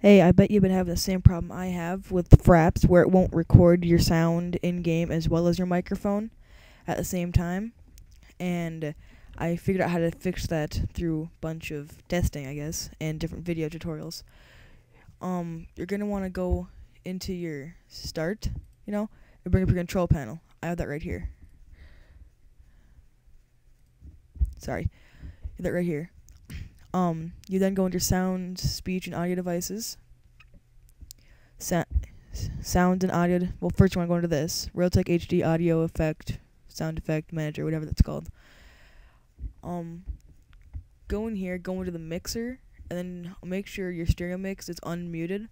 Hey, I bet you've been having the same problem I have with Fraps, where it won't record your sound in game as well as your microphone at the same time. And I figured out how to fix that through a bunch of testing, I guess, and different video tutorials. You're gonna want to go into your start, and bring up your control panel. I have that right here. Sorry, that right here. You then go into sound, speech, and audio devices. Sound and audio. Well, first you want to go into this Realtek HD audio effect, sound effect manager, whatever that's called. Go in here, go into the mixer, and then make sure your stereo mix is unmuted,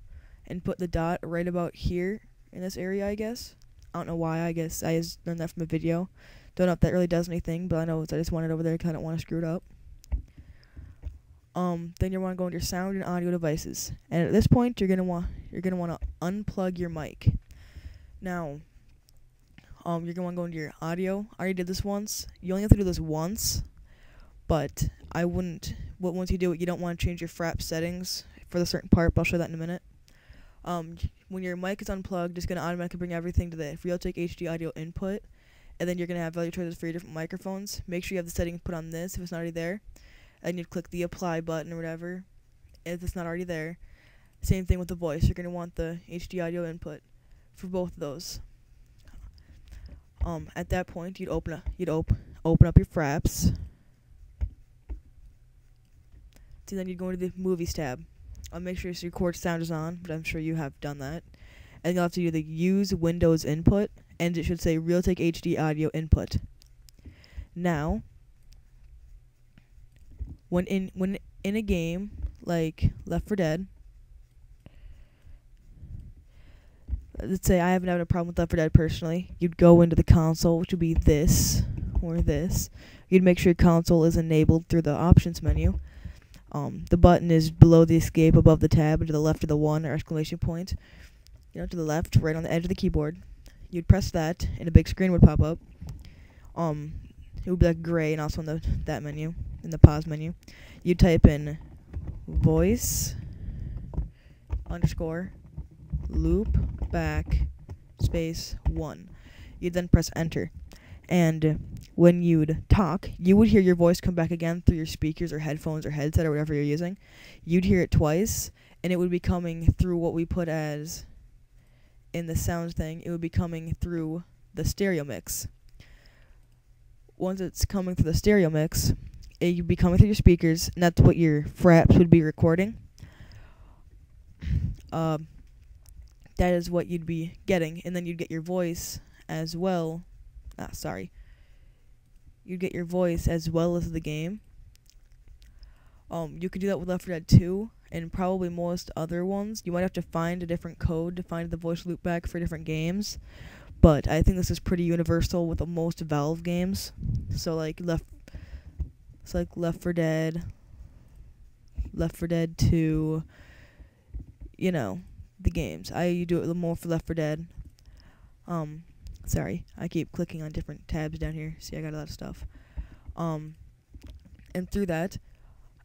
and put the dot right about here in this area. I guess I don't know why. I guess I just learned that from a video. Don't know if that really does anything, but I know I just want it over there because I don't want to screw it up. Then you want to go into your sound and audio devices, and at this point you're gonna want to unplug your mic. Now, you're gonna want to go into your audio. I already did this once. You only have to do this once, but I wouldn't. Once you do it, you don't want to change your Fraps settings for the certain part. But I'll show that in a minute. When your mic is unplugged, it's gonna automatically bring everything to the Realtek HD audio input, and then you're gonna have value choices for your different microphones. Make sure you have the setting put on this if it's not already there. And you'd click the apply button or whatever if it's not already there. Same thing with the voice. You're going to want the HD audio input for both of those. At that point, you'd open up your Fraps. So then you'd go into the movies tab. Make sure your record sound is on, but I'm sure you have done that. And you'll have to do the use Windows input, and it should say Realtek HD audio input. Now, when in a game like Left 4 Dead, let's say I haven't had a problem with Left 4 Dead personally, you'd go into the console, which would be this or this. You'd make sure your console is enabled through the options menu. The button is below the escape, above the tab, and to the left of the 1 or exclamation point. To the left, right on the edge of the keyboard. You'd press that, and a big screen would pop up. It would be like gray, and also in that menu, in the pause menu, you type in voice underscore loop back space 1. You'd then press enter, and when you'd talk, you would hear your voice come back again through your speakers or headphones or headset or whatever you're using. You'd hear it twice, and it would be coming through what we put as in the sound thing. It would be coming through the stereo mix. Once it's coming through the stereo mix, it would be coming through your speakers, and that's what your Fraps would be recording. That is what you'd be getting, and then you'd get your voice as well. You'd get your voice as well as the game. You could do that with Left 4 Dead 2, and probably most other ones. You might have to find a different code to find the voice loopback for different games. But I think this is pretty universal with most Valve games. So like Left 4 Dead, Left 4 Dead 2, the games. I do it a little more for Left 4 Dead. Sorry, I keep clicking on different tabs down here. See, I got a lot of stuff. And through that,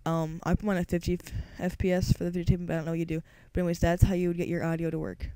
I put mine at 50 FPS for the video taping, but I don't know what you do. But anyways, that's how you would get your audio to work.